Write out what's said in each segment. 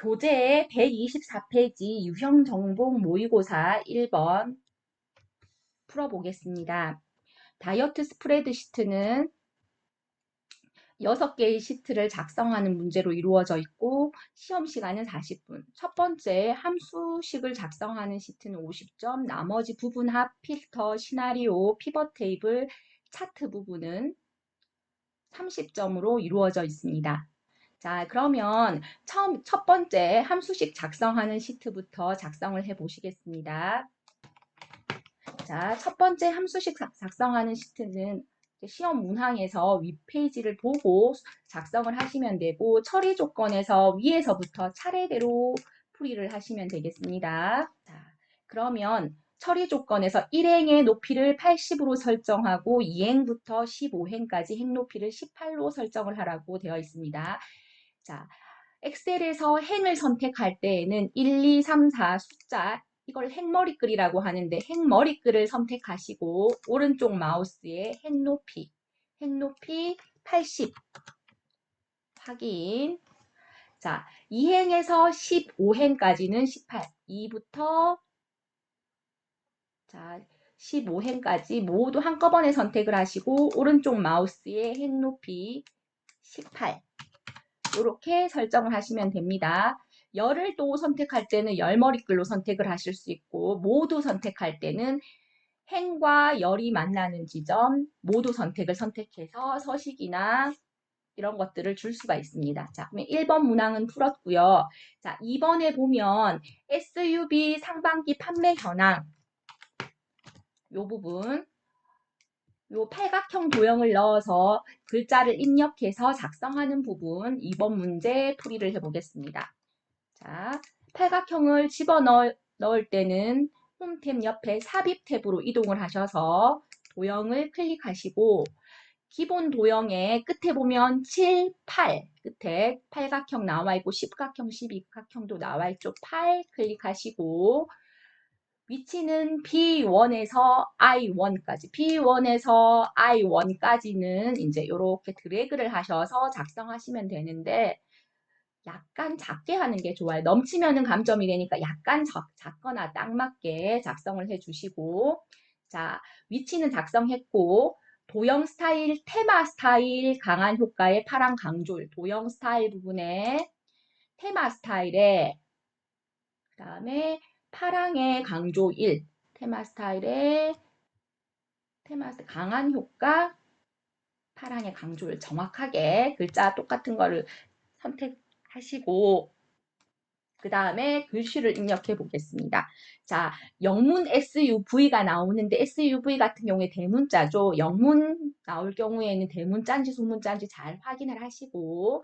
교재 124페이지 유형 정복 모의고사 1번 풀어보겠습니다. 다이어트 스프레드시트는 6개의 시트를 작성하는 문제로 이루어져 있고 시험 시간은 40분. 첫 번째 함수식을 작성하는 시트는 50점, 나머지 부분합, 필터, 시나리오, 피벗 테이블, 차트 부분은 30점으로 이루어져 있습니다. 자, 그러면 첫 번째 함수식 작성하는 시트부터 작성을 해 보시겠습니다. 자, 첫 번째 함수식 작성하는 시트는 시험 문항에서 윗페이지를 보고 작성을 하시면 되고 처리 조건에서 위에서부터 차례대로 풀이를 하시면 되겠습니다. 자, 그러면 처리 조건에서 1행의 높이를 80으로 설정하고 2행부터 15행까지 행 높이를 18로 설정을 하라고 되어 있습니다. 자, 엑셀에서 행을 선택할 때에는 1, 2, 3, 4 숫자 이걸 행머리글이라고 하는데 행머리글을 선택하시고 오른쪽 마우스에 행높이 80 확인. 자, 2행에서 15행까지는 18, 2부터 자 15행까지 모두 한꺼번에 선택을 하시고 오른쪽 마우스에 행높이 18 이렇게 설정을 하시면 됩니다. 열을 또 선택할 때는 열머리글로 선택을 하실 수 있고 모두 선택할 때는 행과 열이 만나는 지점 모두 선택해서 서식이나 이런 것들을 줄 수가 있습니다. 자, 그러면 1번 문항은 풀었고요. 자, 2번에 보면 SUV 상반기 판매 현황 이 부분 요 팔각형 도형을 넣어서 글자를 입력해서 작성하는 부분 2번 문제 풀이를 해보겠습니다. 자, 팔각형을 넣을 때는 홈 탭 옆에 삽입 탭으로 이동을 하셔서 도형을 클릭하시고 기본 도형의 끝에 보면 7, 8 끝에 팔각형 나와 있고 10각형, 12각형도 나와 있죠. 8 클릭하시고 위치는 B1에서 I1까지, B1에서 I1까지는 이제 이렇게 드래그를 하셔서 작성하시면 되는데 약간 작게 하는 게 좋아요. 넘치면은 감점이 되니까 약간 작거나 딱 맞게 작성을 해주시고 자, 위치는 작성했고 도형 스타일, 테마 스타일, 강한 효과의 파란 강조율, 도형 스타일 부분에 테마 스타일에 그 다음에 파랑의 강조 1, 테마 스타일의 강한 효과, 파랑의 강조를 정확하게 글자 똑같은 거를 선택하시고 그 다음에 글씨를 입력해 보겠습니다. 자, 영문 SUV가 나오는데 SUV 같은 경우에 대문자죠. 영문 나올 경우에는 대문자인지 소문자인지 잘 확인을 하시고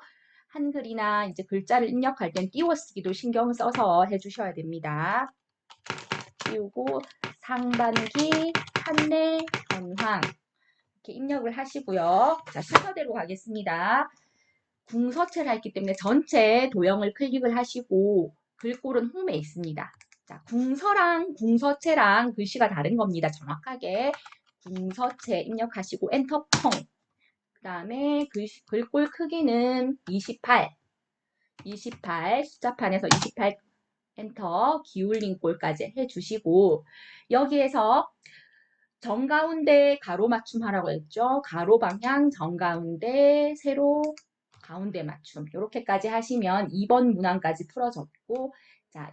한글이나 이제 글자를 입력할 땐 띄워쓰기도 신경 써서 해주셔야 됩니다. 띄우고 상반기 판매 현황 이렇게 입력을 하시고요. 자, 순서대로 가겠습니다. 궁서체를 했기 때문에 전체 도형을 클릭을 하시고 글꼴은 홈에 있습니다. 자, 궁서랑 궁서체랑 글씨가 다른 겁니다. 정확하게 궁서체 입력하시고 엔터 펑. 그 다음에 글꼴 크기는 28 숫자판에서 28 엔터 기울린 꼴까지 해주시고 여기에서 정가운데 가로 맞춤 하라고 했죠. 가로 방향 정가운데 세로 가운데 맞춤 이렇게까지 하시면 2번 문항까지 풀어졌고 자,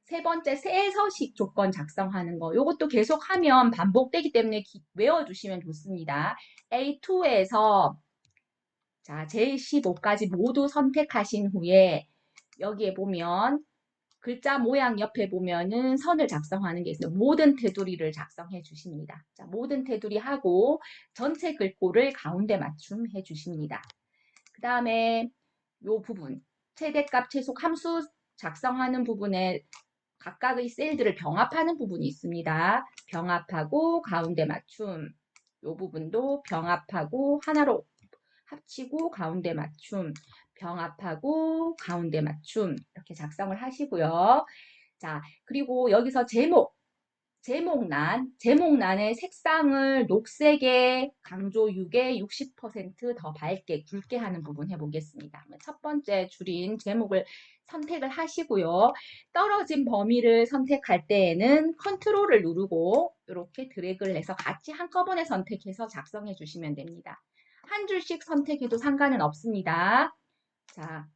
세 번째 세서식 조건 작성하는 거 이것도 계속 하면 반복되기 때문에 외워주시면 좋습니다. A2에서 자, J15까지 모두 선택하신 후에 여기에 보면 글자 모양 옆에 보면은 선을 작성하는 게 있어요. 모든 테두리를 작성해 주십니다. 자, 모든 테두리 하고 전체 글꼴을 가운데 맞춤 해 주십니다. 그 다음에 요 부분 최대값 최소 함수 작성하는 부분에 각각의 셀들을 병합하는 부분이 있습니다. 병합하고 가운데 맞춤 요 부분도 병합하고 하나로 합치고 가운데 맞춤 병합하고 가운데 맞춤 이렇게 작성을 하시고요. 자, 그리고 여기서 제목 제목란의 색상을 녹색에 강조 6에 60%더 밝게 굵게 하는 부분 해보겠습니다. 첫 번째 줄인 제목을 선택을 하시고요. 떨어진 범위를 선택할 때에는 컨트롤을 누르고 이렇게 드래그를 해서 같이 한꺼번에 선택해서 작성해 주시면 됩니다. 한 줄씩 선택해도 상관은 없습니다. 자,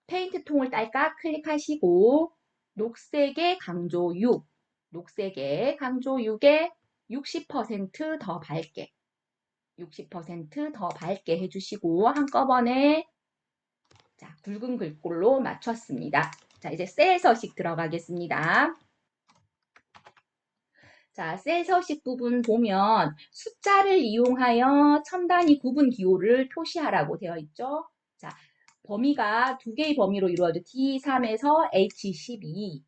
페인트 통을 딸깍 클릭하시고 녹색의 강조 6, 녹색의 강조 6에 60%더 밝게, 60%더 밝게 해주시고 한꺼번에 자, 붉은 글꼴로 맞췄습니다. 자, 이제 셀 서식 들어가겠습니다. 자, 셀 서식 부분 보면 숫자를 이용하여 첨단위 구분 기호를 표시하라고 되어 있죠. 자, 범위가 두 개의 범위로 이루어져 D3에서 H12,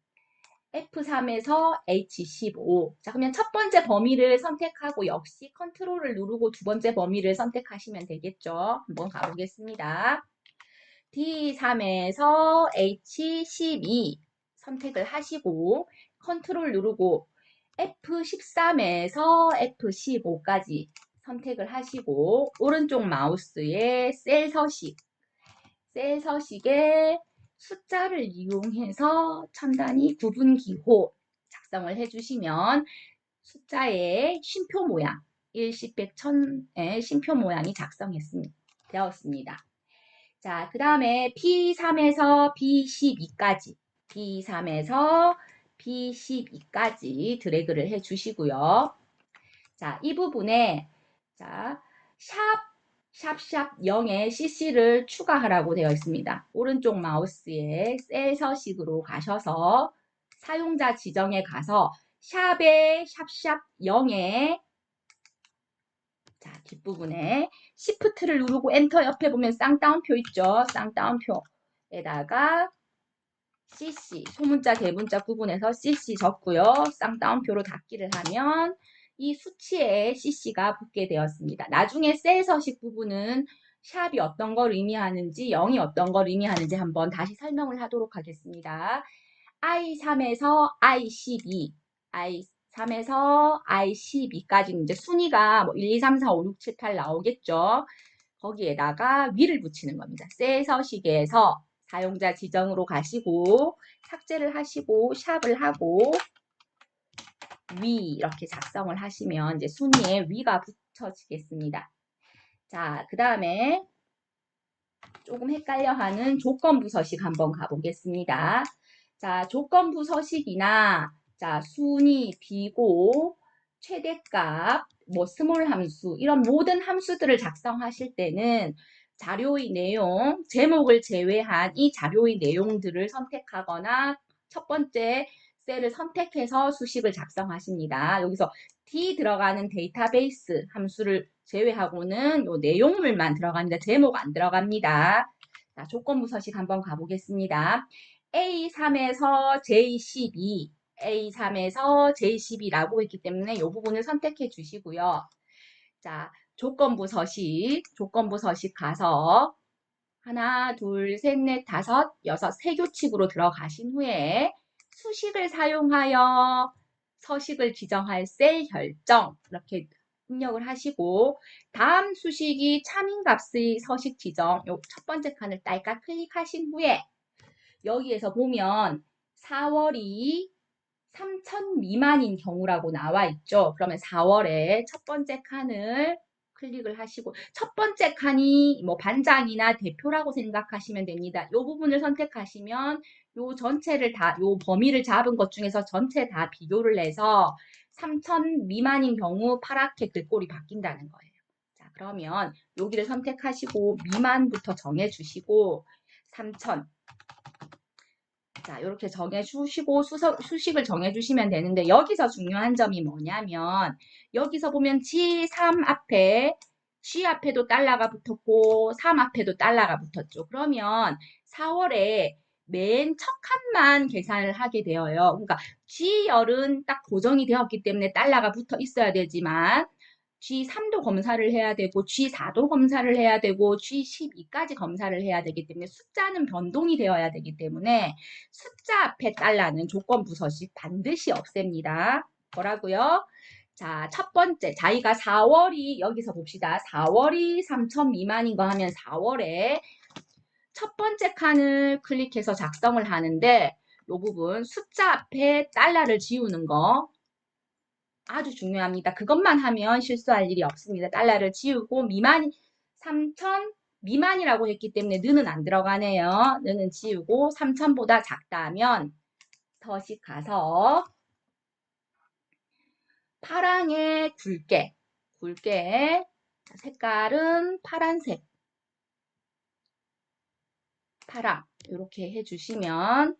F3에서 H15. 자, 그러면 첫 번째 범위를 선택하고 역시 컨트롤을 누르고 두 번째 범위를 선택하시면 되겠죠. 한번 가보겠습니다. D3에서 H12 선택을 하시고 컨트롤 누르고 F13에서 F15까지 선택을 하시고 오른쪽 마우스에 셀 서식에 숫자를 이용해서 첨단위 구분 기호 작성을 해주시면 숫자의 쉼표 모양 1, 10, 100, 1000의 쉼표 모양이 되었습니다. 자, 그 다음에 P3에서 B12까지 드래그를 해주시고요. 자, 이 부분에 자, 샵 0에 CC를 추가하라고 되어 있습니다. 오른쪽 마우스에 셀 서식으로 가셔서 사용자 지정에 가서 샵에 샵 0에 자, 뒷부분에 Shift를 누르고 엔터 옆에 보면 쌍따옴표 있죠? 쌍따옴표에다가 CC, 소문자, 대문자 구분해서 CC 적고요. 쌍따옴표로 닫기를 하면 이 수치에 CC가 붙게 되었습니다. 나중에 셀 서식 부분은 샵이 어떤 걸 의미하는지 0이 어떤 걸 의미하는지 한번 다시 설명을 하도록 하겠습니다. I3에서 I12, I3에서 I12까지는 이제 순위가 뭐 1, 2, 3, 4, 5, 6, 7, 8 나오겠죠. 거기에다가 위를 붙이는 겁니다. 셀 서식에서 사용자 지정으로 가시고 삭제를 하시고 샵을 하고 위 이렇게 작성을 하시면 이제 순위에 위가 붙여지겠습니다. 자, 그 다음에 조금 헷갈려하는 조건부 서식 한번 가보겠습니다. 자, 조건부 서식이나 자, 순위, 비고, 최대값, 뭐 스몰 함수 이런 모든 함수들을 작성하실 때는 자료의 내용, 제목을 제외한 이 자료의 내용들을 선택하거나 첫 번째 셀을 선택해서 수식을 작성하십니다. 여기서 D 들어가는 데이터베이스 함수를 제외하고는 요 내용물만 들어갑니다. 제목 안 들어갑니다. 자, 조건부 서식 한번 가보겠습니다. A3에서 J12, A3에서 J12라고 했기 때문에 이 부분을 선택해 주시고요. 자, 조건부 서식 가서 하나, 둘, 셋, 넷, 다섯, 여섯, 세 교칙으로 들어가신 후에 수식을 사용하여 서식을 지정할 셀 결정 이렇게 입력을 하시고 다음 수식이 참인값의 서식 지정 요 첫 번째 칸을 딸깍 클릭하신 후에 여기에서 보면 4월이 3천 미만인 경우라고 나와 있죠. 그러면 4월에 첫 번째 칸을 클릭을 하시고 첫 번째 칸이 뭐 반장이나 대표라고 생각하시면 됩니다. 이 부분을 선택하시면 요 전체를 다 요 범위를 잡은 것 중에서 전체 다 비교를 해서 3천 미만인 경우 파랗게 글꼴이 바뀐다는 거예요. 자, 그러면 여기를 선택하시고 미만부터 정해 주시고 3천 자, 이렇게 정해주시고 수식을 정해주시면 되는데 여기서 중요한 점이 뭐냐면 여기서 보면 G3 앞에 G 앞에도 달러가 붙었고 3 앞에도 달러가 붙었죠. 그러면 4월에 맨 첫 칸만 계산을 하게 되어요. 그러니까 G열은 딱 고정이 되었기 때문에 달러가 붙어 있어야 되지만 G3도 검사를 해야 되고 G4도 검사를 해야 되고 G12까지 검사를 해야 되기 때문에 숫자는 변동이 되어야 되기 때문에 숫자 앞에 달러는 조건부 서식 반드시 없앱니다. 뭐라고요? 자, 첫 번째 자기가 4월이 여기서 봅시다. 4월이 3천 미만인 거 하면 4월에 첫 번째 칸을 클릭해서 작성을 하는데 이 부분 숫자 앞에 달러를 지우는 거 아주 중요합니다. 그것만 하면 실수할 일이 없습니다. 달러를 지우고 미만 3천 미만이라고 했기 때문에 는은 안 들어가네요. 는은 지우고 3천보다 작다 하면 서식 가서 파랑의 굵게 색깔은 파란색 파랑 이렇게 해주시면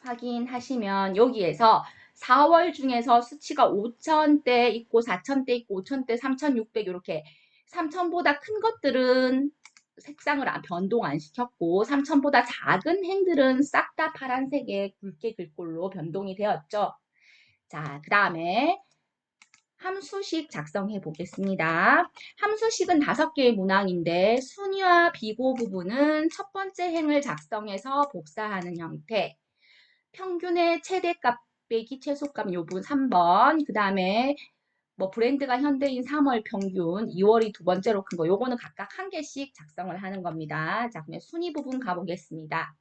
확인하시면 여기에서 4월 중에서 수치가 5천대 있고 4천대 있고 5천대 3,600 이렇게 3천보다 큰 것들은 색상을 변동 안 시켰고 3천보다 작은 행들은 싹 다 파란색에 굵게 글꼴로 변동이 되었죠. 자, 그 다음에 함수식 작성해 보겠습니다. 함수식은 5개의 문항인데 순위와 비고 부분은 첫 번째 행을 작성해서 복사하는 형태. 평균의 최대값 빼기 최소값 요 부분 3번. 그 다음에 뭐 브랜드가 현대인 3월 평균, 2월이 두 번째로 큰 거. 요거는 각각 한 개씩 작성을 하는 겁니다. 자, 그러면 순위 부분 가보겠습니다.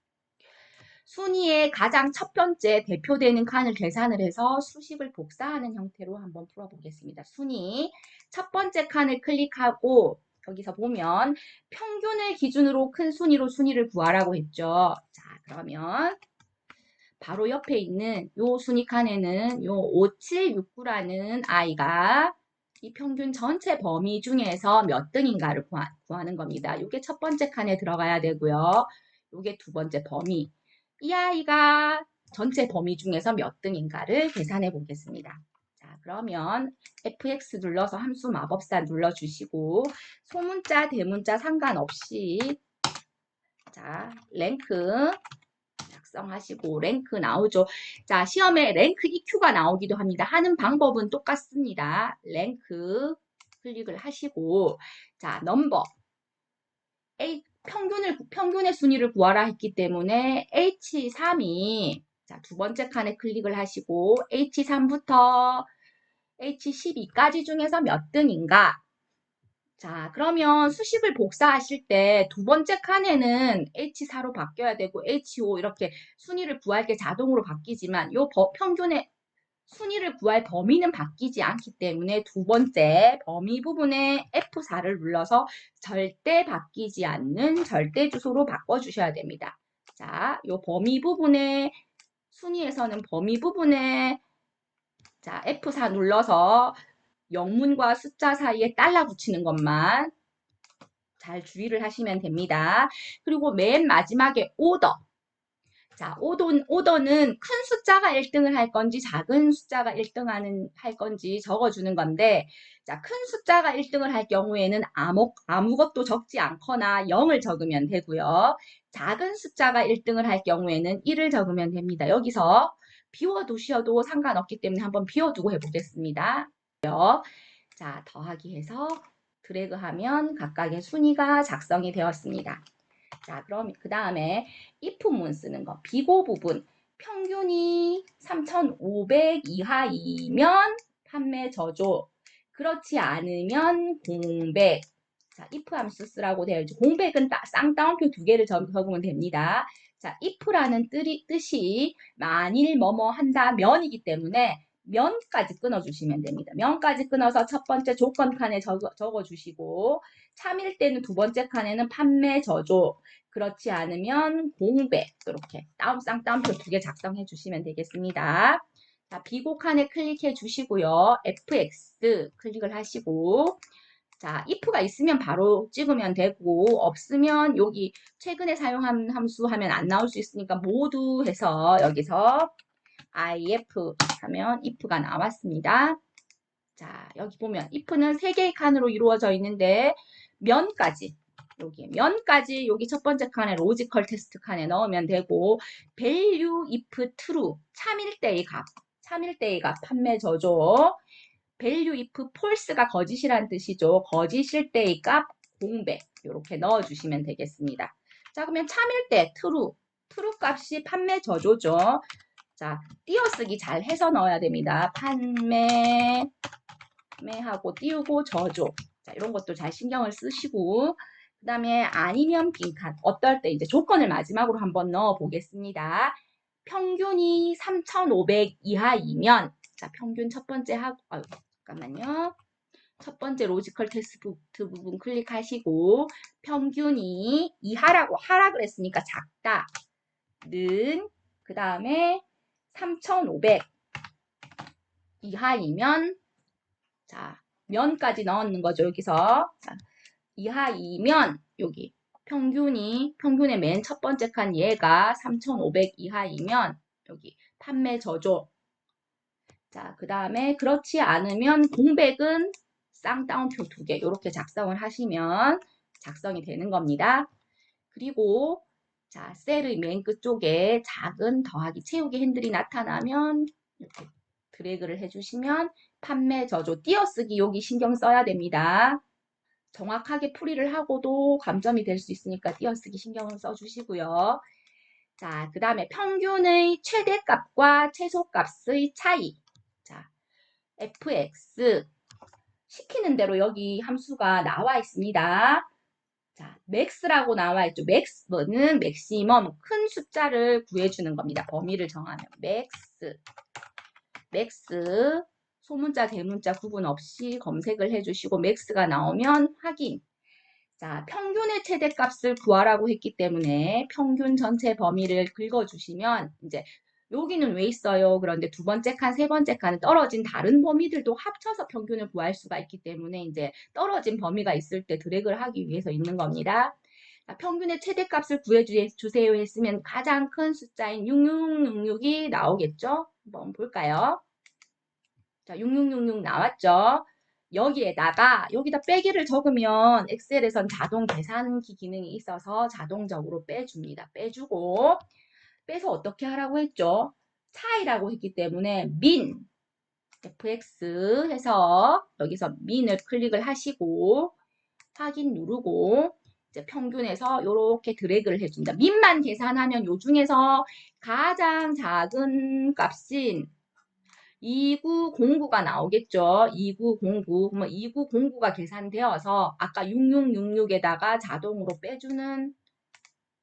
순위의 가장 첫 번째 대표되는 칸을 계산을 해서 수식을 복사하는 형태로 한번 풀어보겠습니다. 순위 첫 번째 칸을 클릭하고 여기서 보면 평균을 기준으로 큰 순위로 순위를 구하라고 했죠. 자, 그러면 바로 옆에 있는 요 순위 칸에는 요 5769라는 아이가 이 평균 전체 범위 중에서 몇 등인가를 구하는 겁니다. 이게 첫 번째 칸에 들어가야 되고요. 이게 두 번째 범위. 이 아이가 전체 범위 중에서 몇 등인가를 계산해 보겠습니다. 자, 그러면 FX 눌러서 함수 마법사 눌러주시고 소문자, 대문자 상관없이 자, 랭크 작성하시고 랭크 나오죠. 자, 시험에 랭크 EQ가 나오기도 합니다. 하는 방법은 똑같습니다. 랭크 클릭을 하시고 자, 넘버 평균의 순위를 구하라 했기 때문에 H3이 자, 두 번째 칸에 클릭을 하시고 H3부터 H12까지 중에서 몇 등인가? 자, 그러면 수식을 복사하실 때 두 번째 칸에는 H4로 바뀌어야 되고 H5 이렇게 순위를 구할 게 자동으로 바뀌지만 요 평균의 순위를 구할 범위는 바뀌지 않기 때문에 두 번째 범위 부분에 F4를 눌러서 절대 바뀌지 않는 절대 주소로 바꿔주셔야 됩니다. 자, 요 범위 부분에 순위에서는 범위 부분에 자, F4 눌러서 영문과 숫자 사이에 달러 붙이는 것만 잘 주의를 하시면 됩니다. 그리고 맨 마지막에 오더. 자, 오더는 큰 숫자가 1등을 할 건지 작은 숫자가 1등 할 건지 적어주는 건데 자, 큰 숫자가 1등을 할 경우에는 아무것도 적지 않거나 0을 적으면 되고요. 작은 숫자가 1등을 할 경우에는 1을 적으면 됩니다. 여기서 비워두셔도 상관없기 때문에 한번 비워두고 해보겠습니다. 자, 더하기 해서 드래그하면 각각의 순위가 작성이 되었습니다. 자, 그럼 그 다음에 if문 쓰는 거. 비고 부분. 평균이 3,500 이하이면 판매 저조. 그렇지 않으면 공백. 자, if 함수 쓰라고 되어 있죠. 공백은 쌍따옴표 두 개를 적으면 됩니다. 자, if라는 뜻이 만일 뭐뭐 한다면이기 때문에 면까지 끊어주시면 됩니다. 면까지 끊어서 첫 번째 조건 칸에 적어주시고 참일 때는 두 번째 칸에는 판매 저조 그렇지 않으면 공백 이렇게 쌍따옴표 두 개 작성해 주시면 되겠습니다. 자, 비고 칸에 클릭해 주시고요. FX 클릭을 하시고 자, if가 있으면 바로 찍으면 되고 없으면 여기 최근에 사용한 함수 하면 안 나올 수 있으니까 모두 해서 여기서 if 하면 if가 나왔습니다. 자, 여기 보면 if는 3개의 칸으로 이루어져 있는데 면까지 여기 첫 번째 칸에 로지컬 테스트 칸에 넣으면 되고 value if true 참일 때의 값 판매 저조 value if false가 거짓이란 뜻이죠. 거짓일 때의 값 공백 이렇게 넣어주시면 되겠습니다. 자, 그러면 참일 때 true, true 값이 판매 저조죠. 자, 띄어쓰기 잘 해서 넣어야 됩니다. 판매하고 띄우고 저조. 자, 이런 것도 잘 신경을 쓰시고 그 다음에 아니면 빈칸. 어떨 때 이제 조건을 마지막으로 한번 넣어 보겠습니다. 평균이 3,500 이하이면 자, 평균 첫 번째 하고 잠깐만요. 첫 번째 로지컬 테스트 부분 클릭하시고 평균이 이하라고 하라 그랬으니까 작다는 그 다음에 3,500 이하이면 자, 면까지 넣는 거죠. 여기서 자, 이하이면 여기 평균의 맨 첫 번째 칸 얘가 3,500 이하이면 여기 판매 저조. 자, 그 다음에 그렇지 않으면 공백은 쌍따옴표 2개 이렇게 작성을 하시면 작성이 되는 겁니다. 그리고 자, 셀의 맨 끝쪽에 작은 더하기 채우기 핸들이 나타나면 이렇게 드래그를 해주시면 판매 저조 띄어쓰기 여기 신경 써야 됩니다. 정확하게 풀이를 하고도 감점이 될 수 있으니까 띄어쓰기 신경을 써주시고요. 자, 그 다음에 평균의 최대값과 최소값의 차이. 자, fx 시키는 대로 여기 함수가 나와 있습니다. 자, max라고 나와 있죠. max는 맥시멈 큰 숫자를 구해주는 겁니다. 범위를 정하면 max 소문자 대문자 구분 없이 검색을 해주시고 max가 나오면 확인. 자, 평균의 최대값을 구하라고 했기 때문에 평균 전체 범위를 긁어주시면 이제 여기는 왜 있어요? 그런데 두 번째 칸, 세 번째 칸은 떨어진 다른 범위들도 합쳐서 평균을 구할 수가 있기 때문에 이제 떨어진 범위가 있을 때 드래그를 하기 위해서 있는 겁니다. 자, 평균의 최대값을 구해주세요 했으면 가장 큰 숫자인 6666이 나오겠죠? 한번 볼까요? 자, 6666 나왔죠? 여기다 빼기를 적으면 엑셀에선 자동 계산기 기능이 있어서 자동적으로 빼줍니다. 빼주고 빼서 어떻게 하라고 했죠? 차이라고 했기 때문에 min fx 해서 여기서 min을 클릭을 하시고 확인 누르고 이제 평균에서 이렇게 드래그를 해준다. min만 계산하면 요 중에서 가장 작은 값인 2909가 나오겠죠. 2909. 그러면 2909가 계산되어서 아까 6666에다가 자동으로 빼주는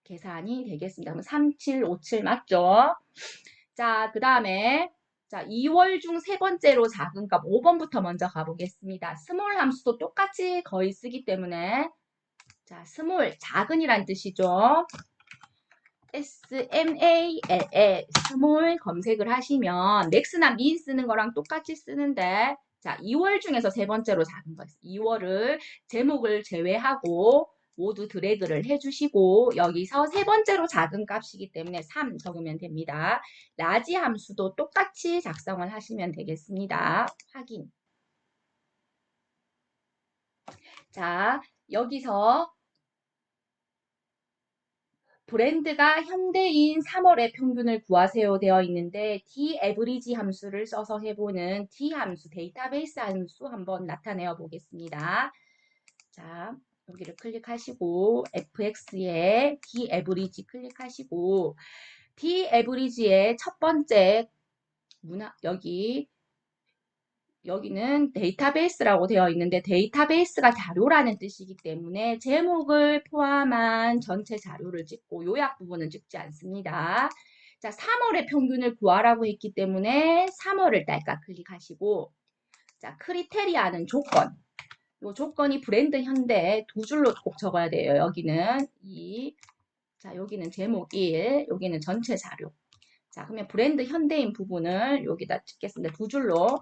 계산이 되겠습니다. 그럼 3757 맞죠? 자, 그 다음에 자, 2월 중 세 번째로 작은 값 5번부터 먼저 가보겠습니다. 스몰 함수도 똑같이 거의 쓰기 때문에 자, 스몰 작은이란 뜻이죠. SMALL 스몰 검색을 하시면 맥스나 민 쓰는 거랑 똑같이 쓰는데 자, 2월 중에서 세 번째로 작은 거 있어요. 2월을 제목을 제외하고 모두 드래그를 해주시고 여기서 세 번째로 작은 값이기 때문에 3 적으면 됩니다. 라지 함수도 똑같이 작성을 하시면 되겠습니다. 확인. 자, 여기서 브랜드가 현대인 3월의 평균을 구하세요 되어 있는데 dAverage 함수를 써서 해보는 D 함수, 데이터베이스 함수 한번 나타내어 보겠습니다. 자, 여기를 클릭하시고 fx에 dAverage 클릭하시고 dAverage의 첫 번째 여기는 데이터베이스라고 되어 있는데 데이터베이스가 자료라는 뜻이기 때문에 제목을 포함한 전체 자료를 찍고 요약 부분은 찍지 않습니다. 자, 3월의 평균을 구하라고 했기 때문에 3월을 딸까 클릭하시고 자, 크리테리아는 조건. 요 조건이 브랜드 현대 두 줄로 꼭 적어야 돼요. 여기는 자, 여기는 제목 1, 여기는 전체 자료. 자, 그러면 브랜드 현대인 부분을 여기다 찍겠습니다. 두 줄로.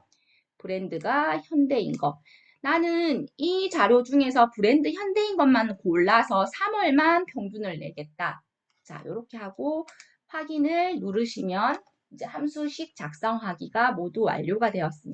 브랜드가 현대인 거. 나는 이 자료 중에서 브랜드 현대인 것만 골라서 3월만 평균을 내겠다. 자, 이렇게 하고 확인을 누르시면 이제 함수식 작성하기가 모두 완료가 되었습니다.